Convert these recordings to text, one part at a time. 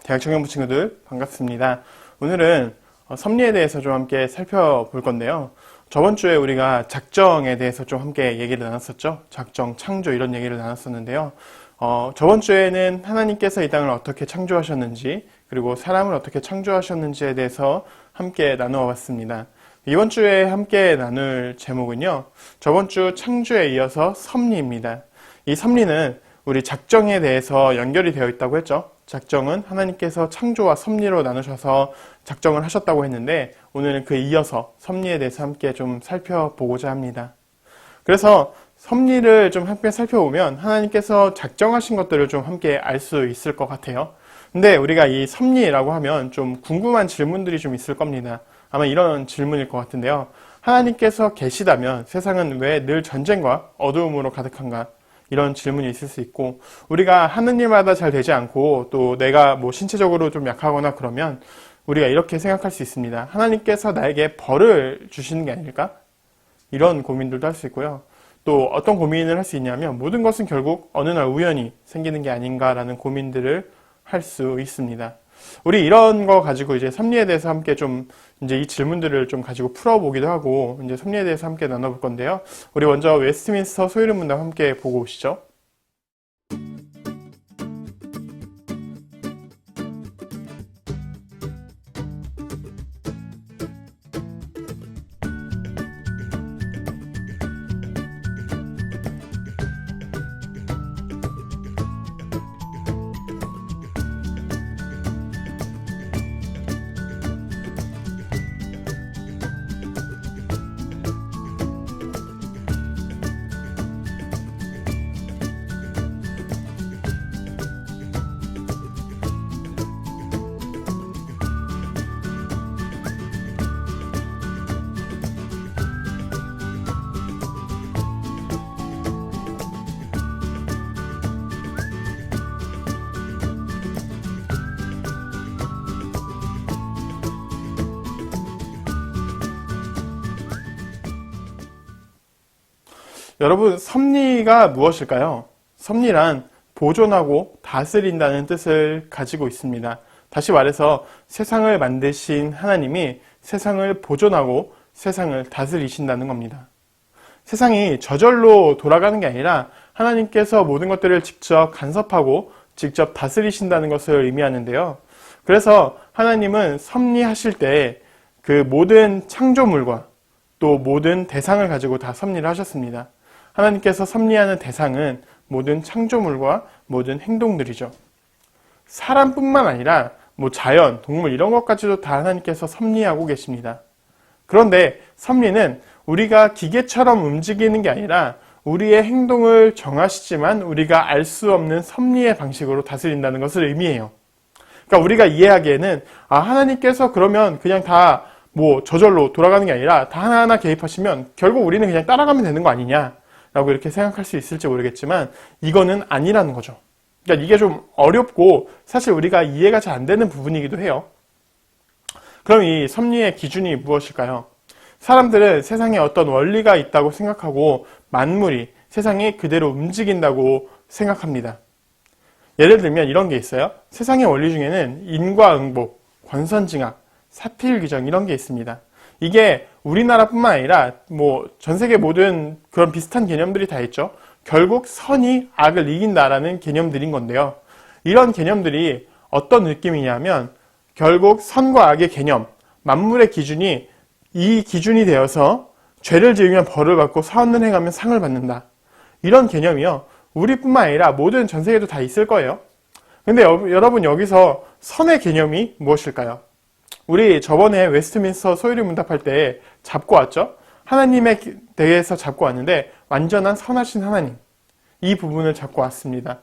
대학 청년부 친구들 반갑습니다. 오늘은 섭리에 대해서 좀 함께 살펴볼 건데요. 저번 주에 우리가 작정에 대해서 좀 함께 얘기를 나눴었죠. 작정, 창조 이런 얘기를 나눴었는데요. 저번 주에는 하나님께서 이 땅을 어떻게 창조하셨는지 그리고 사람을 어떻게 창조하셨는지에 대해서 함께 나누어 봤습니다. 이번 주에 함께 나눌 제목은요. 저번 주 창조에 이어서 섭리입니다. 이 섭리는 우리 작정에 대해서 연결이 되어 있다고 했죠. 작정은 하나님께서 창조와 섭리로 나누셔서 작정을 하셨다고 했는데 오늘은 그 이어서 섭리에 대해서 함께 좀 살펴보고자 합니다. 그래서 섭리를 좀 함께 살펴보면 하나님께서 작정하신 것들을 좀 함께 알 수 있을 것 같아요. 근데 우리가 이 섭리라고 하면 좀 궁금한 질문들이 좀 있을 겁니다. 아마 이런 질문일 것 같은데요. 하나님께서 계시다면 세상은 왜 늘 전쟁과 어두움으로 가득한가? 이런 질문이 있을 수 있고, 우리가 하는 일마다 잘 되지 않고 또 내가 신체적으로 좀 약하거나 그러면 우리가 이렇게 생각할 수 있습니다. 하나님께서 나에게 벌을 주시는 게 아닐까? 이런 고민들도 할 수 있고요. 또 어떤 고민을 할 수 있냐면 모든 것은 결국 어느 날 우연히 생기는 게 아닌가라는 고민들을 할 수 있습니다. 우리 이런 거 가지고 이제 섭리에 대해서 함께 좀 이제 이 질문들을 좀 가지고 풀어보기도 하고 이제 섭리에 대해서 함께 나눠볼 건데요. 우리 먼저 웨스트민스터 소유리 문답 함께 보고 오시죠. 여러분, 섭리가 무엇일까요? 섭리란 보존하고 다스린다는 뜻을 가지고 있습니다. 다시 말해서 세상을 만드신 하나님이 세상을 보존하고 세상을 다스리신다는 겁니다. 세상이 저절로 돌아가는 게 아니라 하나님께서 모든 것들을 직접 간섭하고 직접 다스리신다는 것을 의미하는데요. 그래서 하나님은 섭리하실 때 그 모든 창조물과 또 모든 대상을 가지고 다 섭리를 하셨습니다. 하나님께서 섭리하는 대상은 모든 창조물과 모든 행동들이죠. 사람뿐만 아니라 자연, 동물 이런 것까지도 다 하나님께서 섭리하고 계십니다. 그런데 섭리는 우리가 기계처럼 움직이는 게 아니라 우리의 행동을 정하시지만 우리가 알 수 없는 섭리의 방식으로 다스린다는 것을 의미해요. 그러니까 우리가 이해하기에는 하나님께서 그러면 그냥 다 저절로 돌아가는 게 아니라 다 하나하나 개입하시면 결국 우리는 그냥 따라가면 되는 거 아니냐 라고 이렇게 생각할 수 있을지 모르겠지만 이거는 아니라는 거죠. 그러니까 이게 좀 어렵고 사실 우리가 이해가 잘 안 되는 부분이기도 해요. 그럼 이 섭리의 기준이 무엇일까요? 사람들은 세상에 어떤 원리가 있다고 생각하고 만물이 세상이 그대로 움직인다고 생각합니다. 예를 들면 이런 게 있어요. 세상의 원리 중에는 인과응보, 권선징악, 사필규정 이런 게 있습니다. 이게 우리나라뿐만 아니라 전 세계 모든 그런 비슷한 개념들이 다 있죠. 결국 선이 악을 이긴다라는 개념들인 건데요. 이런 개념들이 어떤 느낌이냐면 결국 선과 악의 개념, 만물의 기준이 이 기준이 되어서 죄를 지으면 벌을 받고 선을 행하면 상을 받는다. 이런 개념이요. 우리뿐만 아니라 모든 전 세계도 다 있을 거예요. 근데 여러분 여기서 선의 개념이 무엇일까요? 우리 저번에 웨스트민스터 소유리 문답할 때 잡고 왔죠? 하나님에 대해서 잡고 왔는데 완전한 선하신 하나님, 이 부분을 잡고 왔습니다.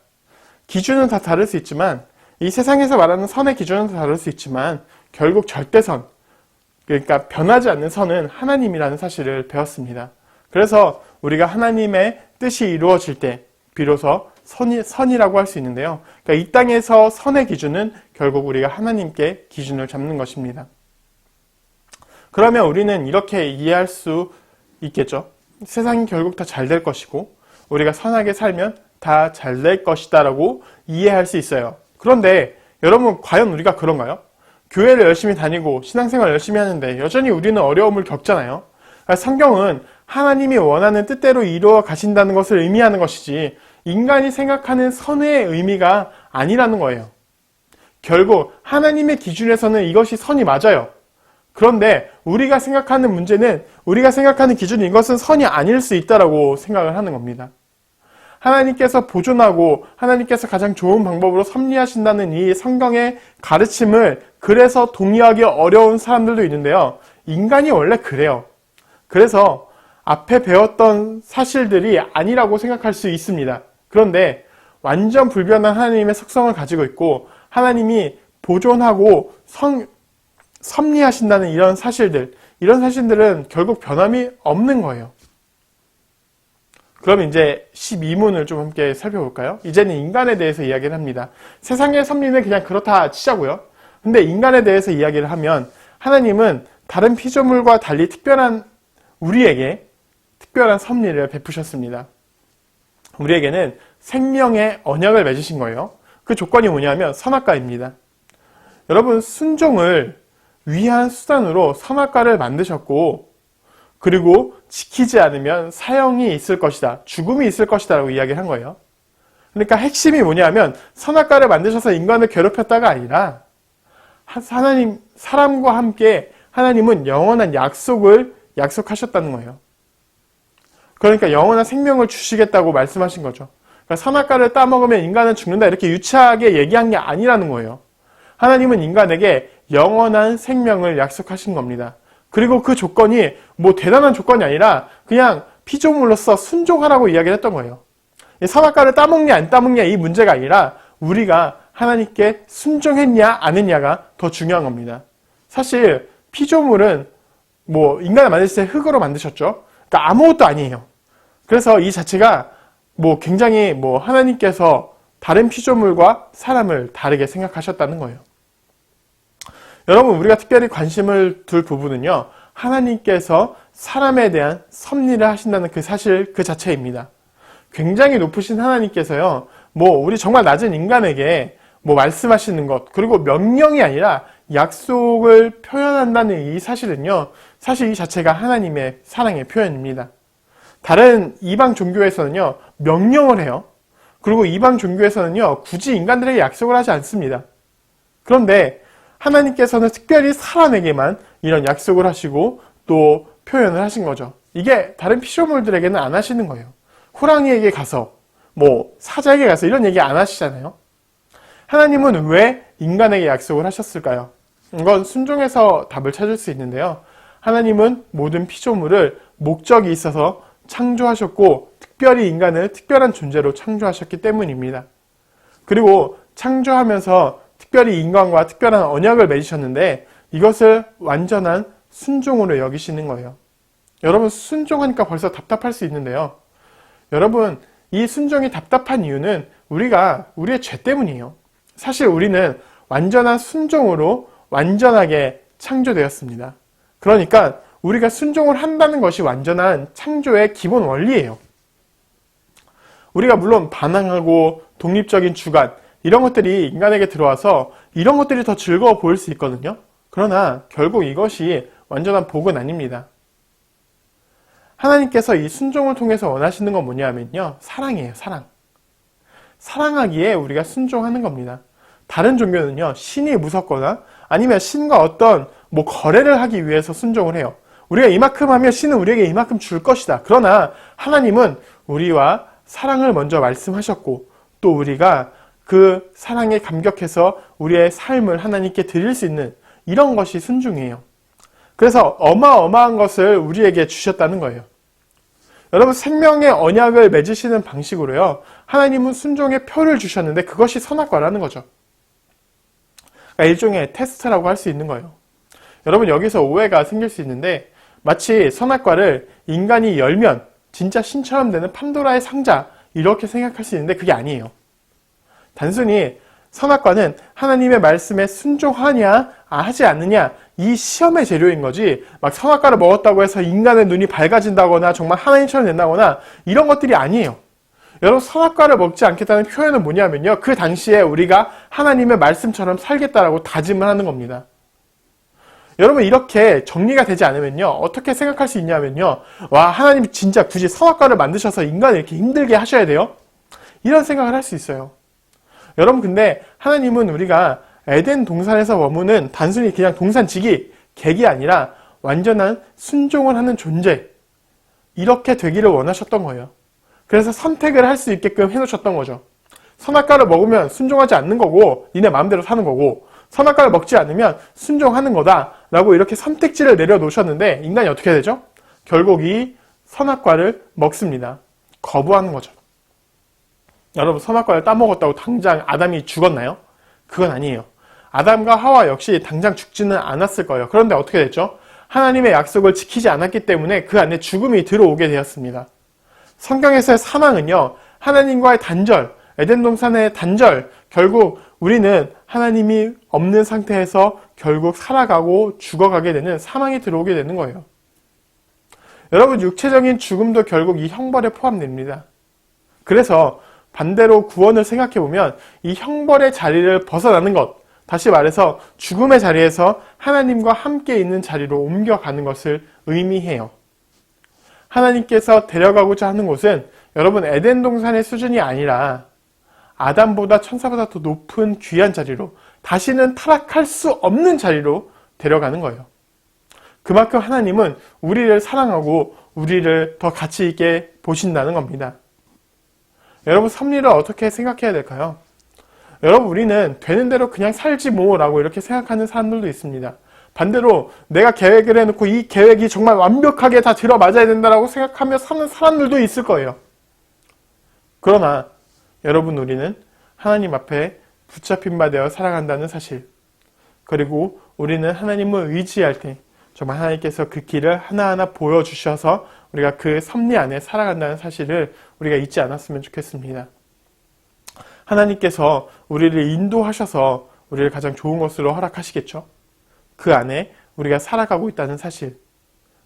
기준은 다 다를 수 있지만 이 세상에서 말하는 선의 기준은 다 다를 수 있지만 결국 절대선, 그러니까 변하지 않는 선은 하나님이라는 사실을 배웠습니다. 그래서 우리가 하나님의 뜻이 이루어질 때 비로소 선이라고 할 수 있는데요. 그러니까 이 땅에서 선의 기준은 결국 우리가 하나님께 기준을 잡는 것입니다. 그러면 우리는 이렇게 이해할 수 있겠죠. 세상이 결국 다 잘 될 것이고 우리가 선하게 살면 다 잘 될 것이다 라고 이해할 수 있어요. 그런데 여러분, 과연 우리가 그런가요? 교회를 열심히 다니고 신앙생활 열심히 하는데 여전히 우리는 어려움을 겪잖아요. 성경은 하나님이 원하는 뜻대로 이루어 가신다는 것을 의미하는 것이지 인간이 생각하는 선의 의미가 아니라는 거예요. 결국 하나님의 기준에서는 이것이 선이 맞아요. 그런데 우리가 생각하는 문제는, 우리가 생각하는 기준이 이것은 선이 아닐 수 있다고 생각을 하는 겁니다. 하나님께서 보존하고 하나님께서 가장 좋은 방법으로 섭리하신다는 이 성경의 가르침을 그래서 동의하기 어려운 사람들도 있는데요. 인간이 원래 그래요. 그래서 앞에 배웠던 사실들이 아니라고 생각할 수 있습니다. 그런데 완전 불변한 하나님의 속성을 가지고 있고 하나님이 보존하고 섭리하신다는 이런 사실들은 결국 변함이 없는 거예요. 그럼 이제 12문을 좀 함께 살펴볼까요? 이제는 인간에 대해서 이야기를 합니다. 세상의 섭리는 그냥 그렇다 치자고요. 근데 인간에 대해서 이야기를 하면 하나님은 다른 피조물과 달리 우리에게 특별한 섭리를 베푸셨습니다. 우리에게는 생명의 언약을 맺으신 거예요. 그 조건이 뭐냐면 선악과입니다. 여러분, 순종을 위한 수단으로 선악과를 만드셨고, 그리고 지키지 않으면 사형이 있을 것이다, 죽음이 있을 것이다 라고 이야기를 한 거예요. 그러니까 핵심이 뭐냐면 선악과를 만드셔서 인간을 괴롭혔다가 아니라 사람과 함께 하나님은 영원한 약속을 약속하셨다는 거예요. 그러니까 영원한 생명을 주시겠다고 말씀하신 거죠. 그러니까 선악과를 따먹으면 인간은 죽는다 이렇게 유치하게 얘기한 게 아니라는 거예요. 하나님은 인간에게 영원한 생명을 약속하신 겁니다. 그리고 그 조건이 뭐 대단한 조건이 아니라 그냥 피조물로서 순종하라고 이야기를 했던 거예요. 선악과를 따먹냐 안 따먹냐 이 문제가 아니라 우리가 하나님께 순종했냐 안 했냐가 더 중요한 겁니다. 사실 피조물은 뭐 인간을 만드실 때 흙으로 만드셨죠. 그러니까 아무것도 아니에요. 그래서 이 자체가 뭐 굉장히 뭐 하나님께서 다른 피조물과 사람을 다르게 생각하셨다는 거예요. 여러분, 우리가 특별히 관심을 둘 부분은요, 하나님께서 사람에 대한 섭리를 하신다는 그 사실 그 자체입니다. 굉장히 높으신 하나님께서요, 뭐 우리 정말 낮은 인간에게 뭐 말씀하시는 것, 그리고 명령이 아니라 약속을 표현한다는 이 사실은요, 사실 이 자체가 하나님의 사랑의 표현입니다. 다른 이방 종교에서는요, 명령을 해요. 그리고 이방 종교에서는요, 굳이 인간들에게 약속을 하지 않습니다. 그런데 하나님께서는 특별히 사람에게만 이런 약속을 하시고 또 표현을 하신 거죠. 이게 다른 피조물들에게는 안 하시는 거예요. 호랑이에게 가서, 뭐 사자에게 가서 이런 얘기 안 하시잖아요. 하나님은 왜 인간에게 약속을 하셨을까요? 이건 순종해서 답을 찾을 수 있는데요. 하나님은 모든 피조물을 목적이 있어서 창조하셨고 특별히 인간을 특별한 존재로 창조하셨기 때문입니다. 그리고 창조하면서 특별히 인간과 특별한 언약을 맺으셨는데 이것을 완전한 순종으로 여기시는 거예요. 여러분, 순종하니까 벌써 답답할 수 있는데요. 여러분, 이 순종이 답답한 이유는 우리의 죄 때문이에요. 사실 우리는 완전한 순종으로 완전하게 창조되었습니다. 그러니까 우리가 순종을 한다는 것이 완전한 창조의 기본 원리예요. 우리가 물론 반항하고 독립적인 주관, 이런 것들이 인간에게 들어와서 이런 것들이 더 즐거워 보일 수 있거든요. 그러나 결국 이것이 완전한 복은 아닙니다. 하나님께서 이 순종을 통해서 원하시는 건 뭐냐면요, 사랑이에요. 사랑하기에 우리가 순종하는 겁니다. 다른 종교는요, 신이 무섭거나 아니면 신과 어떤 거래를 하기 위해서 순종을 해요. 우리가 이만큼 하면 신은 우리에게 이만큼 줄 것이다. 그러나 하나님은 우리와 사랑을 먼저 말씀하셨고 또 우리가 그 사랑에 감격해서 우리의 삶을 하나님께 드릴 수 있는 이런 것이 순종이에요. 그래서 어마어마한 것을 우리에게 주셨다는 거예요. 여러분, 생명의 언약을 맺으시는 방식으로요, 하나님은 순종의 표를 주셨는데 그것이 선악과라는 거죠. 그러니까 일종의 테스트라고 할 수 있는 거예요. 여러분, 여기서 오해가 생길 수 있는데 마치 선악과를 인간이 열면 진짜 신처럼 되는 판도라의 상자 이렇게 생각할 수 있는데 그게 아니에요. 단순히 선악과는 하나님의 말씀에 순종하냐 하지 않느냐 이 시험의 재료인 거지, 막 선악과를 먹었다고 해서 인간의 눈이 밝아진다거나 정말 하나님처럼 된다거나 이런 것들이 아니에요. 여러분, 선악과를 먹지 않겠다는 표현은 뭐냐면요, 그 당시에 우리가 하나님의 말씀처럼 살겠다라고 다짐을 하는 겁니다. 여러분, 이렇게 정리가 되지 않으면요, 어떻게 생각할 수 있냐면요, 와, 하나님이 진짜 굳이 선악과를 만드셔서 인간을 이렇게 힘들게 하셔야 돼요? 이런 생각을 할 수 있어요. 여러분, 근데 하나님은 우리가 에덴 동산에서 머무는 단순히 그냥 동산지기, 객이 아니라 완전한 순종을 하는 존재, 이렇게 되기를 원하셨던 거예요. 그래서 선택을 할 수 있게끔 해놓으셨던 거죠. 선악과를 먹으면 순종하지 않는 거고 니네 마음대로 사는 거고, 선악과를 먹지 않으면 순종하는 거다 라고 이렇게 선택지를 내려놓으셨는데, 인간이 어떻게 되죠? 결국 이 선악과를 먹습니다. 거부하는 거죠. 여러분, 선악과를 따먹었다고 당장 아담이 죽었나요? 그건 아니에요. 아담과 하와 역시 당장 죽지는 않았을 거예요. 그런데 어떻게 됐죠? 하나님의 약속을 지키지 않았기 때문에 그 안에 죽음이 들어오게 되었습니다. 성경에서의 사망은요, 하나님과의 단절, 에덴 동산의 단절, 결국 우리는 하나님이 없는 상태에서 결국 살아가고 죽어가게 되는 사망이 들어오게 되는 거예요. 여러분, 육체적인 죽음도 결국 이 형벌에 포함됩니다. 그래서 반대로 구원을 생각해보면 이 형벌의 자리를 벗어나는 것, 다시 말해서 죽음의 자리에서 하나님과 함께 있는 자리로 옮겨가는 것을 의미해요. 하나님께서 데려가고자 하는 곳은 여러분, 에덴 동산의 수준이 아니라 아담보다 천사보다 더 높은 귀한 자리로, 다시는 타락할 수 없는 자리로 데려가는 거예요. 그만큼 하나님은 우리를 사랑하고 우리를 더 가치 있게 보신다는 겁니다. 여러분, 섭리를 어떻게 생각해야 될까요? 여러분, 우리는 되는 대로 그냥 살지 뭐라고 이렇게 생각하는 사람들도 있습니다. 반대로 내가 계획을 해놓고 이 계획이 정말 완벽하게 다 들어맞아야 된다고 생각하며 사는 사람들도 있을 거예요. 그러나 여러분, 우리는 하나님 앞에 붙잡힌 바 되어 살아간다는 사실, 그리고 우리는 하나님을 의지할 때 정말 하나님께서 그 길을 하나하나 보여주셔서 우리가 그 섭리 안에 살아간다는 사실을 우리가 잊지 않았으면 좋겠습니다. 하나님께서 우리를 인도하셔서 우리를 가장 좋은 것으로 허락하시겠죠. 그 안에 우리가 살아가고 있다는 사실,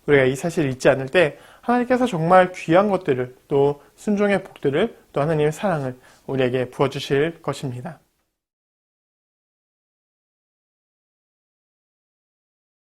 우리가 이 사실을 잊지 않을 때 하나님께서 정말 귀한 것들을, 또 순종의 복들을, 또 하나님의 사랑을 우리에게 부어주실 것입니다.